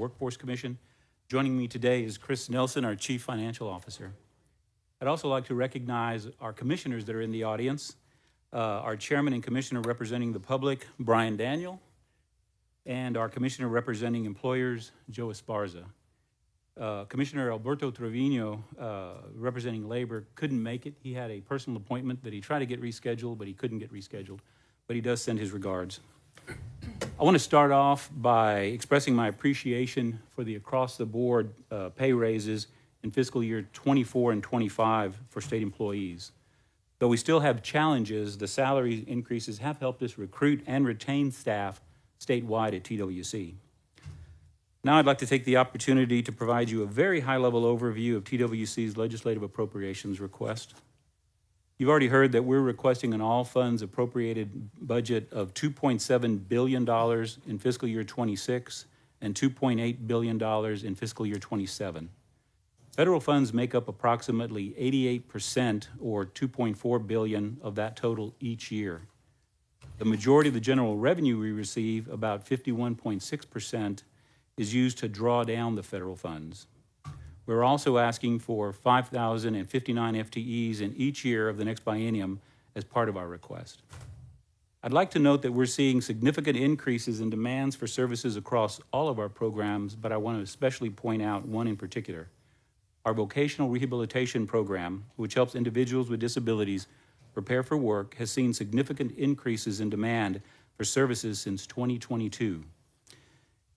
Workforce Commission. Joining me today is Chris Nelson, our Chief Financial Officer. I'd also like to recognize our commissioners that are in the audience. Our Chairman and Commissioner representing the public, Brian Daniel, and our Commissioner representing employers, Joe Esparza. Commissioner Alberto Trevino, representing labor, couldn't make it. He had a personal appointment that he tried to get rescheduled, but he couldn't get rescheduled. But he does send his regards. I want to start off by expressing my appreciation for the across-the-board pay raises in fiscal year 24 and 25 for state employees. Though we still have challenges, the salary increases have helped us recruit and retain staff statewide at TWC. Now I'd like to take the opportunity to provide you a very high-level overview of TWC's legislative appropriations request. You've already heard that we're requesting an all-funds appropriated budget of $2.7 billion in fiscal year 26 and $2.8 billion in fiscal year 27. Federal funds make up approximately 88% or $2.4 billion of that total each year. The majority of the general revenue we receive, about 51.6%, is used to draw down the federal funds. We're also asking for 5,059 FTEs in each year of the next biennium as part of our request. I'd like to note that we're seeing significant increases in demands for services across all of our programs, but I want to especially point out one in particular. Our vocational rehabilitation program, which helps individuals with disabilities prepare for work, has seen significant increases in demand for services since 2022.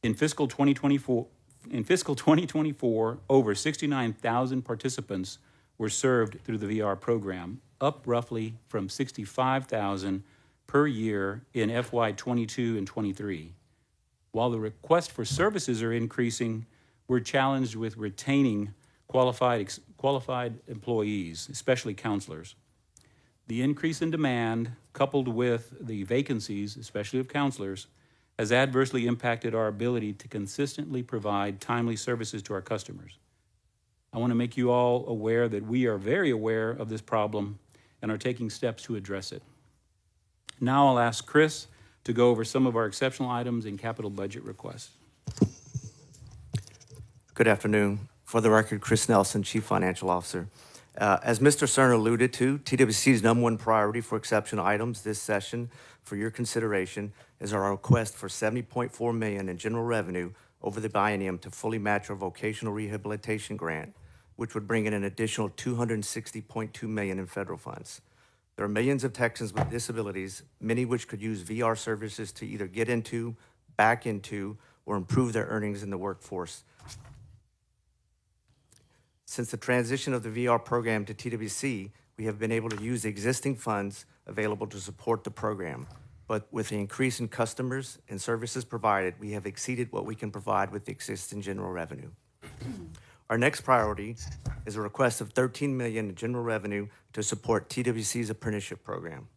In fiscal 2024, over 69,000 participants were served through the VR program, up roughly from 65,000 per year in FY 22 and 23. While the request for services are increasing, we're challenged with retaining qualified employees, especially counselors. The increase in demand, coupled with the vacancies, especially of counselors, has adversely impacted our ability to consistently provide timely services to our customers. I want to make you all aware that we are very aware of this problem and are taking steps to address it. Now I'll ask Chris to go over some of our exceptional items in capital budget requests. Good afternoon. For the record, Chris Nelson, Chief Financial Officer. As Mr. Cerner alluded to, TWC's number one priority for exceptional items this session for your consideration is our request for $70.4 million in general revenue over the biennium to fully match our vocational rehabilitation grant, which would bring in an additional $260.2 million in federal funds. There are millions of Texans with disabilities, many which could use VR services to either get into, back into, or improve their earnings in the workforce. Since the transition of the VR program to TWC, we have been able to use the existing funds available to support the program. But with the increase in customers and services provided, we have exceeded what we can provide with the existing general revenue. Our next priority is a request of $13 million in general revenue to support TWC's apprenticeship program.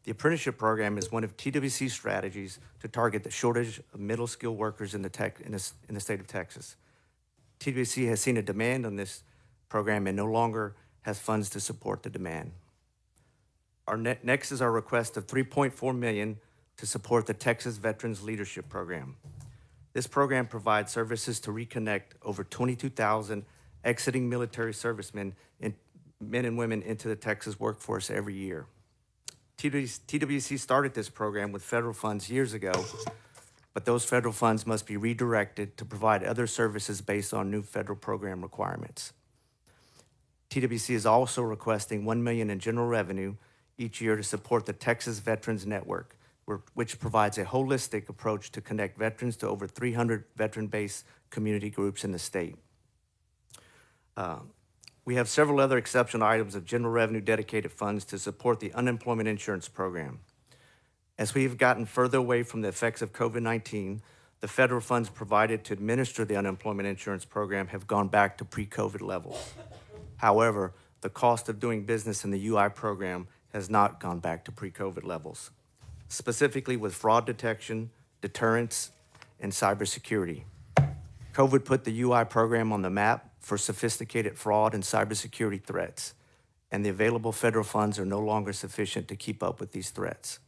The apprenticeship program is one of TWC's strategies to target the shortage of middle-skilled workers in the state of Texas. TWC has seen a demand on this program and no longer has funds to support the demand. Our next is our request of $3.4 million to support the Texas Veterans Leadership Program. This program provides services to reconnect over 22,000 exiting military servicemen, men and women, into the Texas workforce every year. TWC started this program with federal funds years ago, but those federal funds must be redirected to provide other services based on new federal program requirements. TWC is also requesting $1 million in general revenue each year to support the Texas Veterans Network, which provides a holistic approach to connect veterans to over 300 veteran-based community groups in the state. We have several other exceptional items of general revenue dedicated funds to support the unemployment insurance program. As we have gotten further away from the effects of COVID-19, the federal funds provided to administer the unemployment insurance program have gone back to pre-COVID levels. However, the cost of doing business in the UI program has not gone back to pre-COVID levels, specifically with fraud detection, deterrence, and cybersecurity. COVID put the UI program on the map for sophisticated fraud and cybersecurity threats, and the available federal funds are no longer sufficient to keep up with these threats.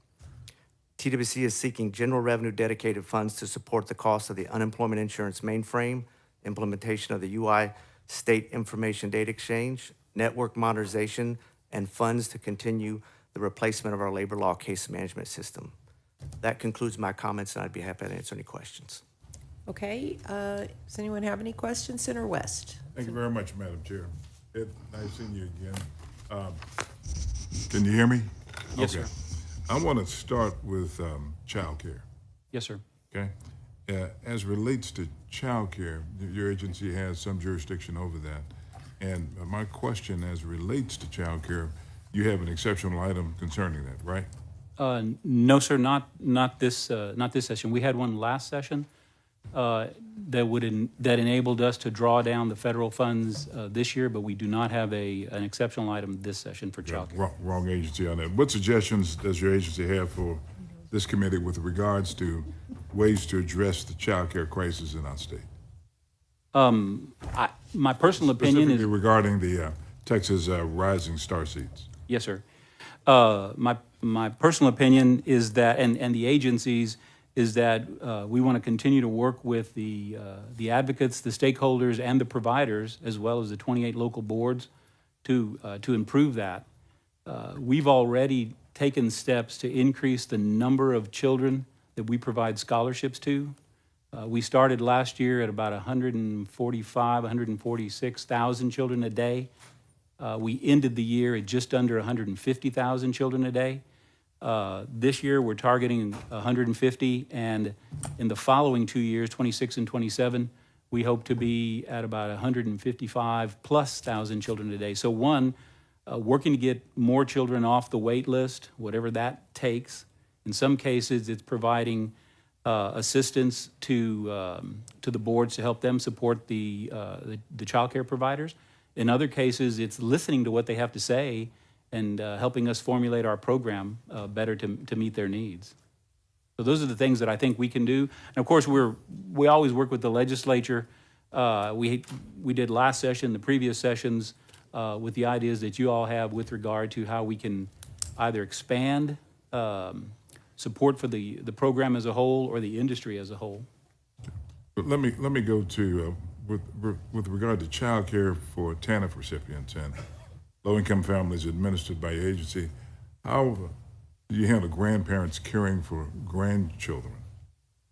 TWC is seeking general revenue dedicated funds to support the cost of the unemployment insurance mainframe, implementation of the UI State Information Data Exchange, network modernization, and funds to continue the replacement of our labor law case management system. That concludes my comments, and I'd be happy to answer any questions. Okay, does anyone have any questions, Senator West? Thank you very much, Madam Chair. Nice seeing you again. Can you hear me? Yes, Okay. sir. I want to start with childcare, Yes, sir. okay? As relates to childcare, your agency has some jurisdiction over that. And my question as relates to childcare, you have an exceptional item concerning that, right? No, sir, not this session. We had one last session that enabled us to draw down the federal funds this year, but we do not have an exceptional item this session for childcare. Wrong agency on that. What suggestions does your agency have for this committee with regards to ways to address the childcare crisis in our state? My personal opinion is, Specifically regarding the Texas Rising Star Seeds. yes, sir. My personal opinion is that, and the agencies, is that we want to continue to work with the advocates, the stakeholders, and the providers, as well as the 28 local boards, to improve that. We've already taken steps to increase the number of children that we provide scholarships to. We started last year at about 146,000 children a day. We ended the year at just under 150,000 children a day. This year, we're targeting 150, and in the following 2 years, 26 and 27, we hope to be at about 155,000+ children a day. So working to get more children off the wait list, whatever that takes. In some cases, it's providing assistance to the boards to help them support the child care providers. In other cases, it's listening to what they have to say and helping us formulate our program better to meet their needs. So those are the things that I think we can do. And of course, we always work with the legislature. We did last session, the previous sessions, with the ideas that you all have with regard to how we can either expand support for the program as a whole or the industry as a whole. But let me go to with regard to child care for TANF recipients and low-income families administered by your agency. How do you handle grandparents caring for grandchildren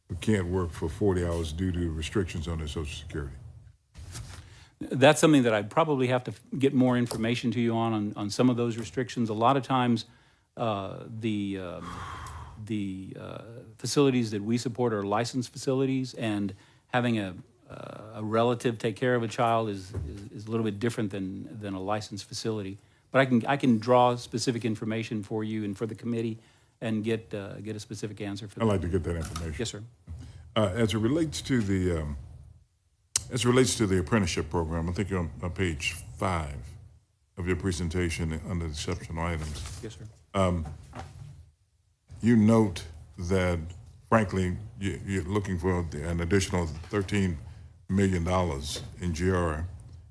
who can't work for 40 hours due to restrictions on their Social Security? That's something that I'd probably have to get more information to you on some of those restrictions. A lot of times, the facilities that we support are licensed facilities, and having a relative take care of a child is a little bit different than a licensed facility. But I can draw specific information for you and for the committee and get a specific answer for that. I'd like to get that information. Yes, sir. As it relates to the apprenticeship program, I think you're on page 5 of your presentation under exceptional items. Yes, sir. You note that, frankly, you're looking for an additional $13 million in GR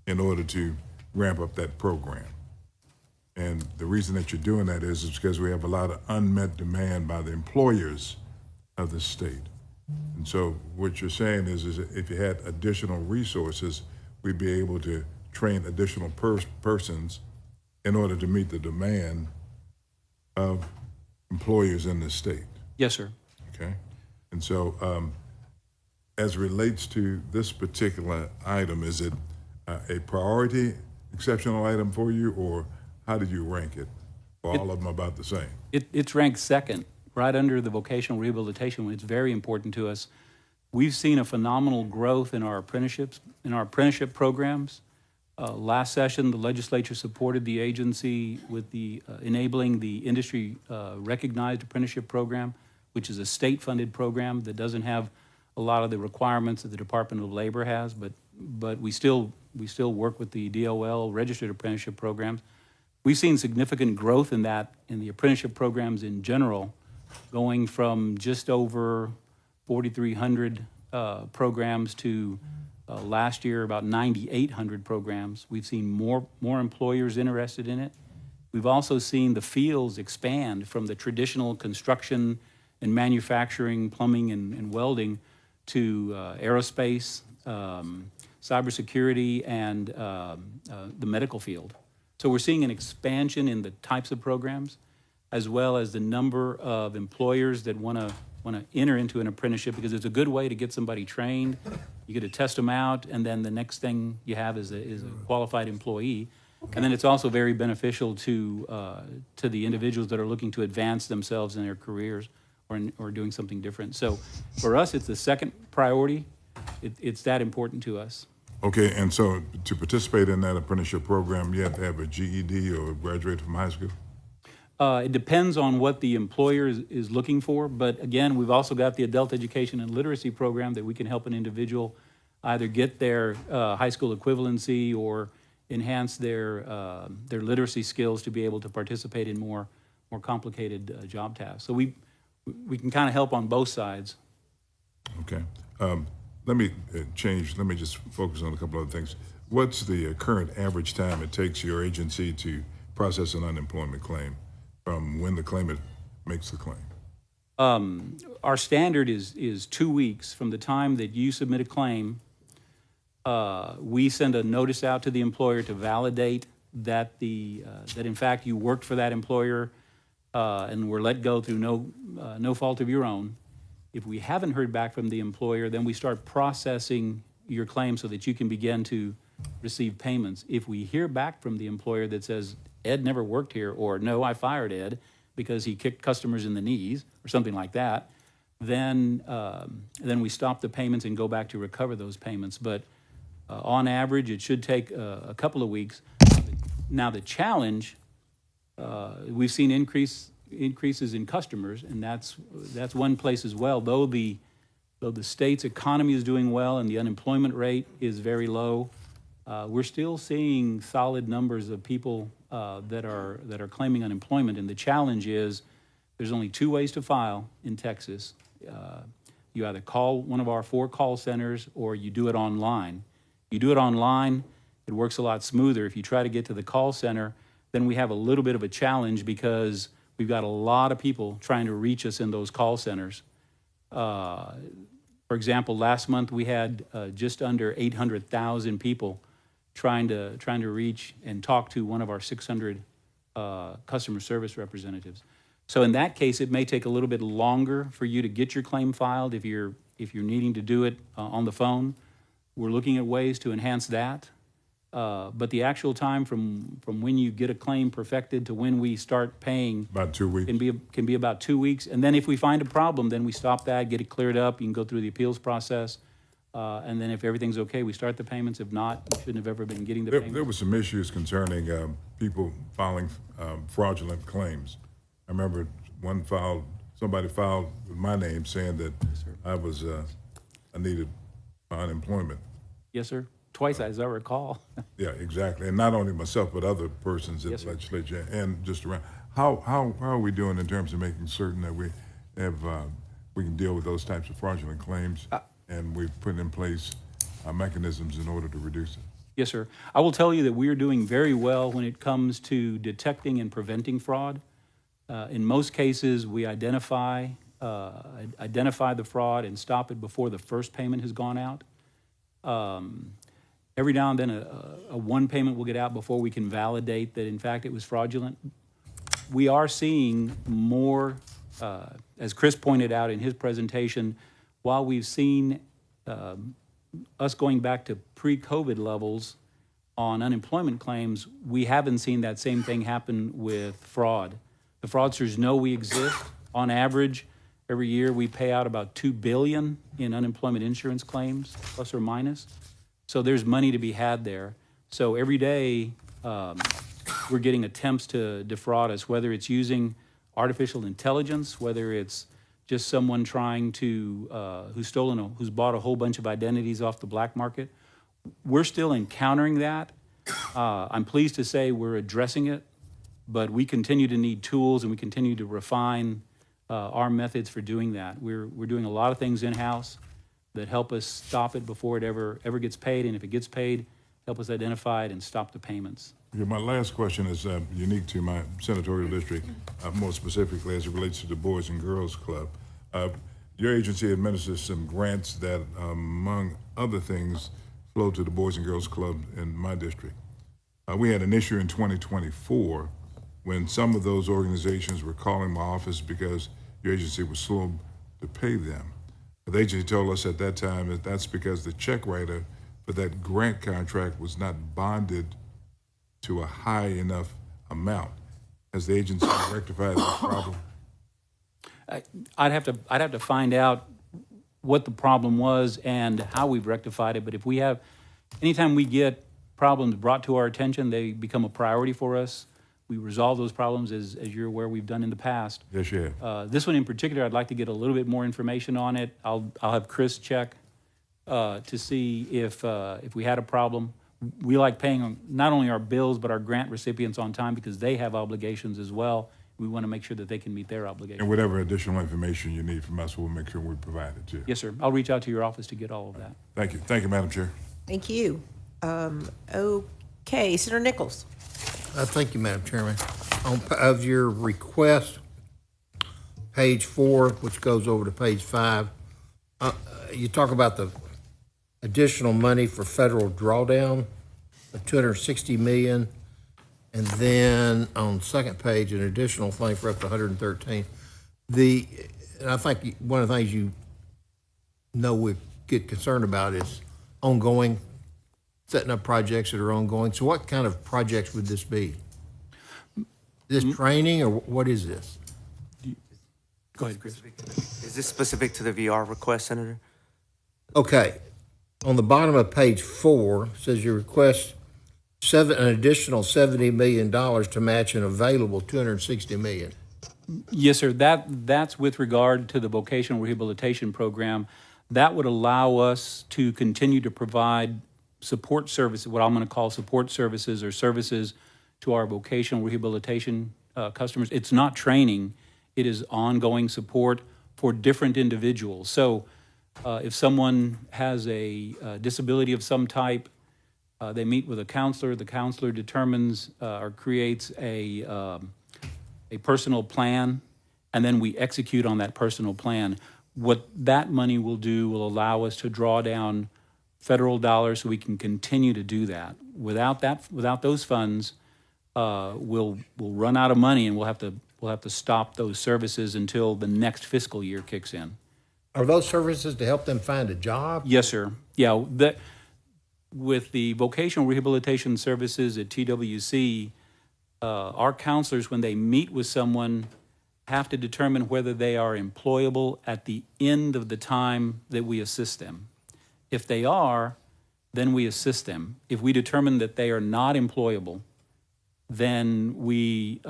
in order to ramp up that program. And the reason that you're doing that is because we have a lot of unmet demand by the employers of the state. And so what you're saying is if you had additional resources, we'd be able to train additional persons in order to meet the demand of employers in the state. Yes, sir. Okay? And so as relates to this particular item, is it a priority exceptional item for you, or how did you rank it? Or all of them about the same? It's ranked second, right under the vocational rehabilitation one. It's very important to us. We've seen a phenomenal growth in our apprenticeship programs. Last session, the legislature supported the agency with the enabling the industry recognized apprenticeship program, which is a state-funded program that doesn't have a lot of the requirements that the Department of Labor has, but we still work with the DOL registered apprenticeship programs. We've seen significant growth in the apprenticeship programs in general, going from just over 4,300 programs to last year about 9,800 programs. We've seen more employers interested in it. We've also seen the fields expand from the traditional construction and manufacturing, plumbing, and welding to aerospace, cybersecurity, and the medical field. So we're seeing an expansion in the types of programs, as well as the number of employers that want to enter into an apprenticeship, because it's a good way to get somebody trained. You get to test them out, and then the next thing you have is a qualified employee. And then it's also very beneficial to the individuals that are looking to advance themselves in their careers or doing something different. So for us, it's the second priority. It's that important to us. Okay, and so to participate in that apprenticeship program, you have to have a GED or graduate from high school? It depends on what the employer is looking for, but again, we've also got the adult education and literacy program that we can help an individual either get their high school equivalency or enhance their literacy skills to be able to participate in more complicated job tasks. So we can kind of help on both sides. Okay. Let me just focus on a couple other things. What's the current average time it takes your agency to process an unemployment claim from when the claimant makes the claim? Our standard is 2 weeks from the time that you submit a claim. We send a notice out to the employer to validate that that in fact you worked for that employer and were let go through no fault of your own. If we haven't heard back from the employer, then we start processing your claim so that you can begin to receive payments. If we hear back from the employer that says, Ed never worked here, or no, I fired Ed because he kicked customers in the knees, or something like that, then we stop the payments and go back to recover those payments. But on average, it should take a couple of weeks. Now, the challenge, we've seen increases in customers, and that's one place as well. Though the state's economy is doing well and the unemployment rate is very low, we're still seeing solid numbers of people that are claiming unemployment. And the challenge is there's only 2 ways to file in Texas. You either call one of our 4 call centers or you do it online. You do it online, it works a lot smoother. If you try to get to the call center, then we have a little bit of a challenge because we've got a lot of people trying to reach us in those call centers. For example, last month we had just under 800,000 people trying to reach and talk to one of our 600 customer service representatives. So in that case, it may take a little bit longer for you to get your claim filed if you're needing to do it on the phone. We're looking at ways to enhance that. But the actual time from when you get a claim perfected to when we start paying About 2 weeks. can be about 2 weeks. And then if we find a problem, then we stop that, get it cleared up. You can go through the appeals process. And then if everything's okay, we start the payments. If not, you shouldn't have ever been getting the payments. There were some issues concerning people filing fraudulent claims. I remember somebody filed with my name saying that I needed unemployment. Yes, sir. Twice, as I recall. Yeah, exactly. And not only myself, but other persons in Yes, the sir. legislature and just around. How are we doing in terms of making certain that we can deal with those types of fraudulent claims, and we've put in place mechanisms in order to reduce it? Yes, sir. I will tell you that we are doing very well when it comes to detecting and preventing fraud. In most cases, we identify the fraud and stop it before the first payment has gone out. Every now and then, a one payment will get out before we can validate that, in fact, it was fraudulent. We are seeing more, as Chris pointed out in his presentation, while we've seen us going back to pre-COVID levels on unemployment claims, we haven't seen that same thing happen with fraud. The fraudsters know we exist. On average, every year we pay out about $2 billion in unemployment insurance claims, plus or minus. So there's money to be had there. So every day we're getting attempts to defraud us, whether it's using artificial intelligence, whether it's just someone trying to, who's bought a whole bunch of identities off the black market. We're still encountering that. I'm pleased to say we're addressing it, but we continue to need tools and we continue to refine our methods for doing that. We're doing a lot of things in-house that help us stop it before it ever gets paid, and if it gets paid, help us identify it and stop the payments. Okay, my last question is unique to my senatorial district, more specifically as it relates to the Boys and Girls Club. Your agency administers some grants that, among other things, flow to the Boys and Girls Club in my district. We had an issue in 2024 when some of those organizations were calling my office because your agency was slow to pay them. The agency told us at that time that that's because the check writer for that grant contract was not bonded to a high enough amount. Has the agency rectified that problem? I'd have to find out what the problem was and how we've rectified it. But if we have, anytime we get problems brought to our attention, they become a priority for us. We resolve those problems, as you're aware, we've done in the past. Yes, you have. This one in particular, I'd like to get a little bit more information on it. I'll have Chris check to see if we had a problem. We like paying not only our bills, but our grant recipients on time because they have obligations as well. We want to make sure that they can meet their obligations. And whatever additional information you need from us, we'll make sure we provide it to you. Yes, sir. I'll reach out to your office to get all of that. Thank you. Thank you, Madam Chair. Thank you. Okay, Senator Nichols. Thank you, Madam Chairman. Of your request, page 4, which goes over to page 5, you talk about the additional money for federal drawdown of $260 million, and then on the second page, an additional thing for up to $113. And I think one of the things you know we get concerned about is ongoing, setting up projects that are ongoing. So what kind of projects would this be? Is this training, or what is this? Go ahead, Chris. Is this specific to the VR request, Senator? Okay. On the bottom of page 4, it says you request an additional $70 million to match an available $260 million. Yes, sir. That's with regard to the vocational rehabilitation program. That would allow us to continue to provide support services, what I'm going to call support services or services to our vocational rehabilitation customers. It's not training. It is ongoing support for different individuals. So if someone has a disability of some type, they meet with a counselor. The counselor determines or creates a personal plan, and then we execute on that personal plan. What that money will do will allow us to draw down federal dollars so we can continue to do that. Without those funds, we'll run out of money, and we'll have to stop those services until the next fiscal year kicks in. Are those services to help them find a job? Yes, sir. Yeah, with the vocational rehabilitation services at TWC, our counselors, when they meet with someone, have to determine whether they are employable at the end of the time that we assist them. If they are, then we assist them. If we determine that they are not employable, then we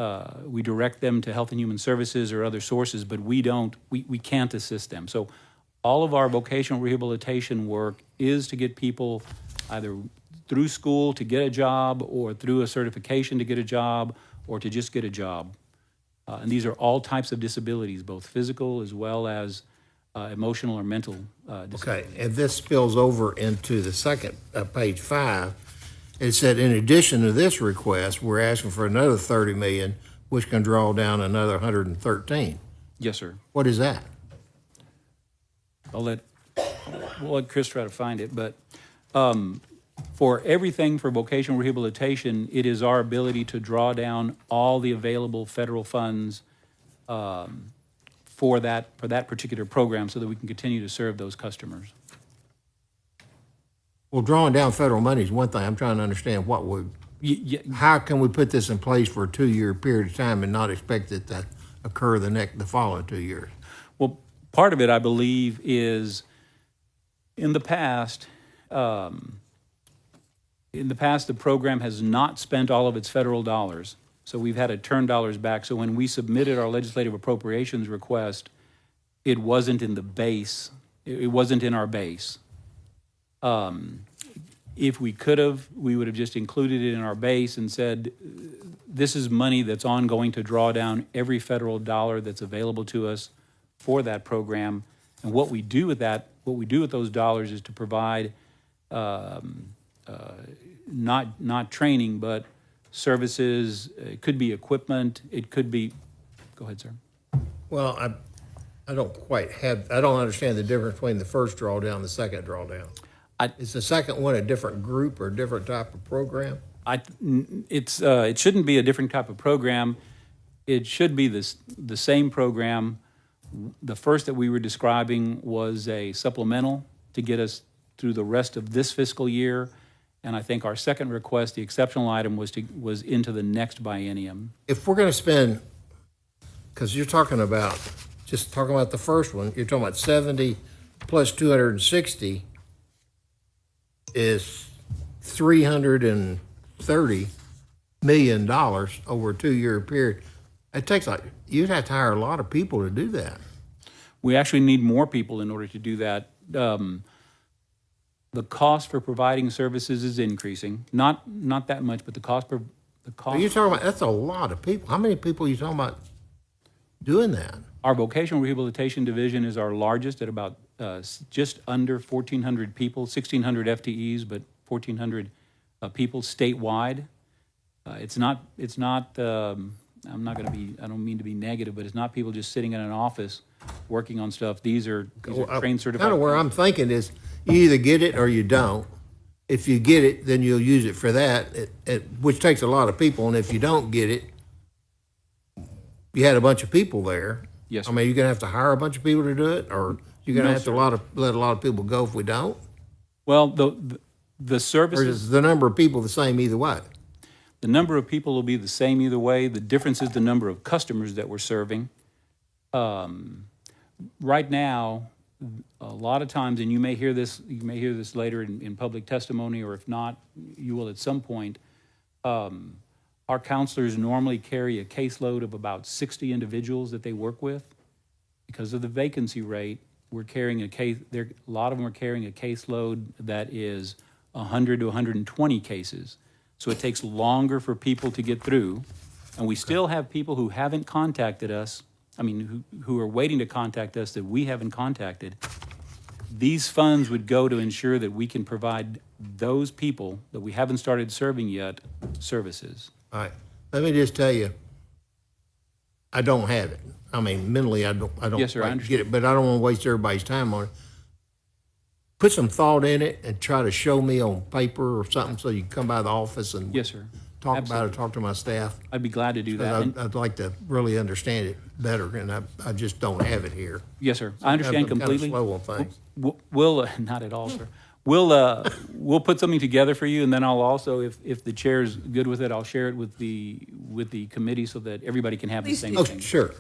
direct them to Health and Human Services or other sources, but we can't assist them. So all of our vocational rehabilitation work is to get people either through school to get a job or through a certification to get a job or to just get a job. And these are all types of disabilities, both physical as well as emotional or mental disabilities. Okay, and this spills over into the second, page 5. It said, in addition to this request, we're asking for another $30 million, which can draw down another $113. Yes, sir. What is that? We'll let Chris try to find it, but for everything for vocational rehabilitation, it is our ability to draw down all the available federal funds for that particular program so that we can continue to serve those customers. Well, drawing down federal money is one thing. I'm trying to understand how can we put this in place for a 2-year period of time and not expect it to occur the following 2 years? Well, part of it, I believe, is in the past, the program has not spent all of its federal dollars. So we've had to turn dollars back. So when we submitted our legislative appropriations request, it wasn't in the base. It wasn't in our base. If we could have, we would have just included it in our base and said, this is money that's ongoing to draw down every federal dollar that's available to us for that program. And what we do with those dollars is to provide not training, but services. It could be equipment. It could be, go ahead, sir. Well, I don't understand the difference between the first drawdown and the second drawdown. Is the second one a different group or a different type of program? It shouldn't be a different type of program. It should be the same program. The first that we were describing was a supplemental to get us through the rest of this fiscal year. And I think our second request, the exceptional item, was into the next biennium. If we're going to spend, because you're talking about the first one, you're talking about 70 plus 260 is $330 million over a 2-year period. It takes you'd have to hire a lot of people to do that. We actually need more people in order to do that. The cost for providing services is increasing, not that much, but the cost. You're talking about, that's a lot of people. How many people are you talking about doing that? Our vocational rehabilitation division is our largest at about just under 1,400 people, 1,600 FTEs, but 1,400 people statewide. It's not. I don't mean to be negative, but it's not people just sitting in an office working on stuff. These are trained certified. Kind of where I'm thinking is you either get it or you don't. If you get it, then you'll use it for that, which takes a lot of people. And if you don't get it, you had a bunch of people there. Yes, sir. I mean, you're going to have to hire a bunch of people to do it, or you're going to have to let a lot of people go if we don't? Well, the Or services, is the number of people the same either way? the number of people will be the same either way. The difference is the number of customers that we're serving. Right now, a lot of times, and you may hear this later in public testimony, or if not, you will at some point. Our counselors normally carry a caseload of about 60 individuals that they work with. Because of the vacancy rate, we're carrying a lot of them are carrying a caseload that is 100 to 120 cases. So it takes longer for people to get through. And we still have people who haven't contacted us, who are waiting to contact us that we haven't contacted. These funds would go to ensure that we can provide those people that we haven't started serving yet services. All right. Let me just tell you, I don't have it. I mean, mentally, I don't Yes, sir, I quite understand. get it, but I don't want to waste everybody's time on it. Put some thought in it and try to show me on paper or something so you can come by the office and Yes, sir. talk about Absolutely. it, talk to my staff. I'd be glad to do that. 'Cause And- I'd like to really understand it better, and I just don't have it here. Yes, sir. I understand I'm kind of completely. slow on things. We'll not at all, sir. We'll put something together for you, and then I'll also, if the chair's good with it, I'll share it with the committee so that everybody can have the Please same do. Oh, thing. sure.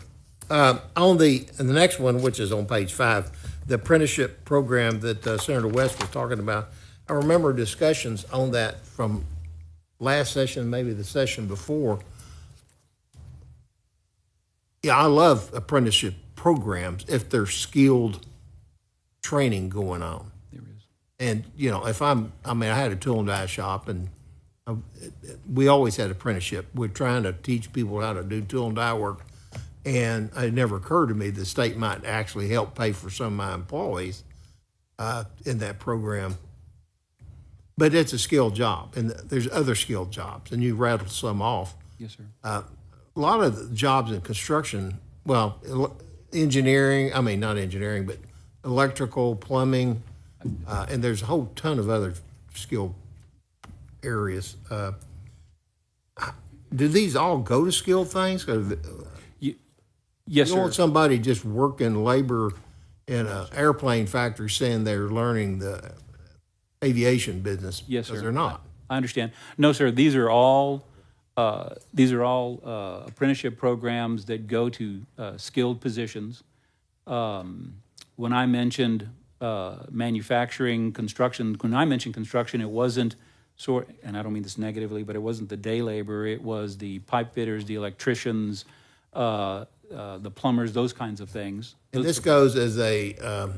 On the next one, which is on page 5, the apprenticeship program that Senator West was talking about, I remember discussions on that from last session, maybe the session before. Yeah, I love apprenticeship programs if there's skilled training going on. There is. And, I had a tool and die shop, and we always had apprenticeship. We're trying to teach people how to do tool and die work. And it never occurred to me the state might actually help pay for some of my employees in that program. But it's a skilled job, and there's other skilled jobs, and you rattled some off. Yes, sir. A lot of the jobs in construction, well, engineering, not engineering, but electrical, plumbing, and there's a whole ton of other skilled areas. Do these all go to skilled things? Yes, You don't want sir. somebody just working labor in an airplane factory saying they're learning the aviation business. Yes, sir. Because they're not. I understand. No, sir. These are all apprenticeship programs that go to skilled positions. When I mentioned manufacturing, construction, it wasn't and I don't mean this negatively, but it wasn't the day labor. It was the pipe fitters, the electricians, the plumbers, those kinds of things. And this goes as a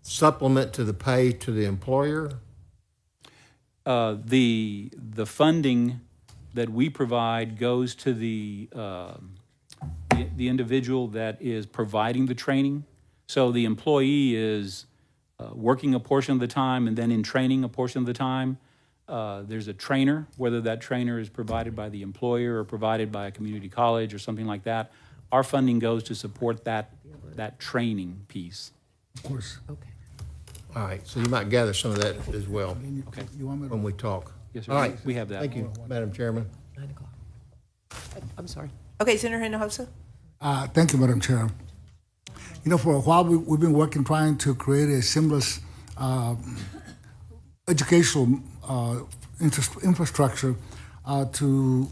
supplement to the pay to the employer? The funding that we provide goes to the individual that is providing the training. So the employee is working a portion of the time and then in training a portion of the time. There's a trainer, whether that trainer is provided by the employer or provided by a community college or something like that. our funding goes to support that training piece. Of course. Okay. All right, so you might gather some of that as well Okay. You want me to? when we talk. Yes, sir. All right, We have that. thank you, Madam Chairman. 9 o'clock. I'm sorry. Okay, Senator Hinojosa? Thank you, Madam Chair. You know, for a while, we've been working trying to create a seamless educational infrastructure to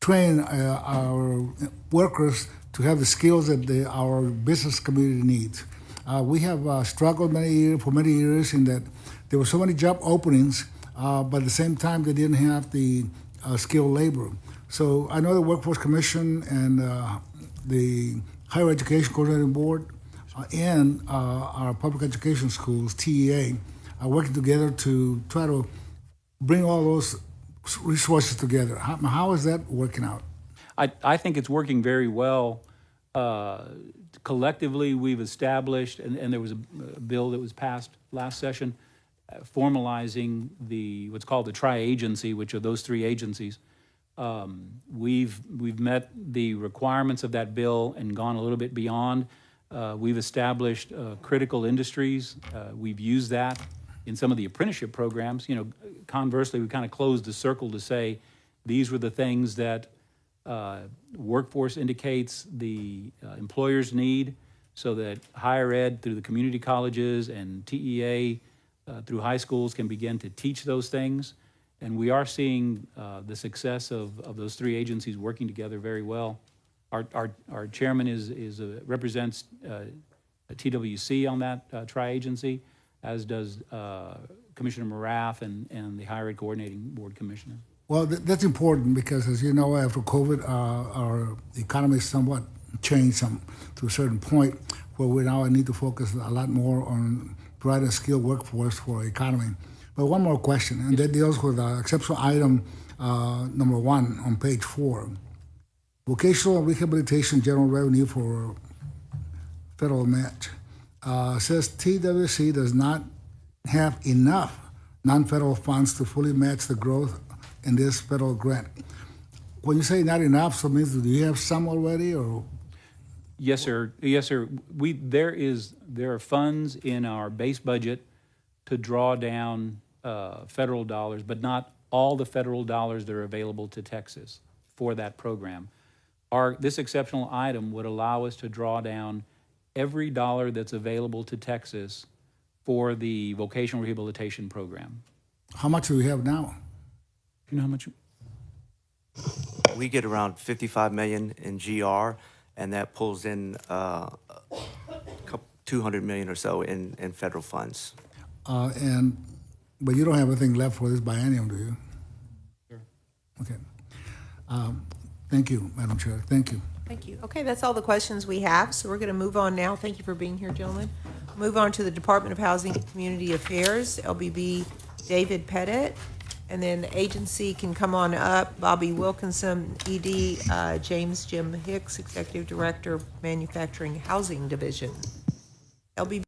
train our workers to have the skills that our business community needs. We have struggled for many years in that there were so many job openings, but at the same time, they didn't have the skilled labor. So I know the Workforce Commission and the Higher Education Coordinating Board and our public education schools, TEA, are working together to try to bring all those resources together. How is that working out? I think it's working very well. Collectively, we've established, and there was a bill that was passed last session, formalizing what's called the tri-agency, which are those three agencies. We've met the requirements of that bill and gone a little bit beyond. We've established critical industries. We've used that in some of the apprenticeship programs. You know, conversely, we kind of closed the circle to say these were the things that workforce indicates the employers need, so that higher ed through the community colleges and TEA through high schools can begin to teach those things. And we are seeing the success of those three agencies working together very well. Our chairman represents TWC on that tri-agency, as does Commissioner Morath and the Higher Ed Coordinating Board Commissioner. Well, that's important because, as you know, after COVID, our economy somewhat changed to a certain point where we now need to focus a lot more on providing a skilled workforce for our economy. But one more question, and that deals with exceptional item number 1 on page 4. Vocational rehabilitation general revenue for federal match. Says TWC does not have enough non-federal funds to fully match the growth in this federal grant. When you say not enough, so means do you have some already, or? Yes, sir. Yes, sir. There are funds in our base budget to draw down federal dollars, but not all the federal dollars that are available to Texas for that program. This exceptional item would allow us to draw down every dollar that's available to Texas for the vocational rehabilitation program. How much do we have now? Do you know how much? We get around 55 million in GR, and that pulls in 200 million or so in federal funds. But you don't have anything left for this biennium, do you? Sure. Okay. Thank you, Madam Chair. Thank you. Thank you. Okay, that's all the questions we have, so we're going to move on now. Thank you for being here, gentlemen. Move on to the Department of Housing and Community Affairs, LBB David Pettit, and then the agency can come on up. Bobby Wilkinson, ED, James Jim Hicks, Executive Director of Manufacturing Housing Division. LBB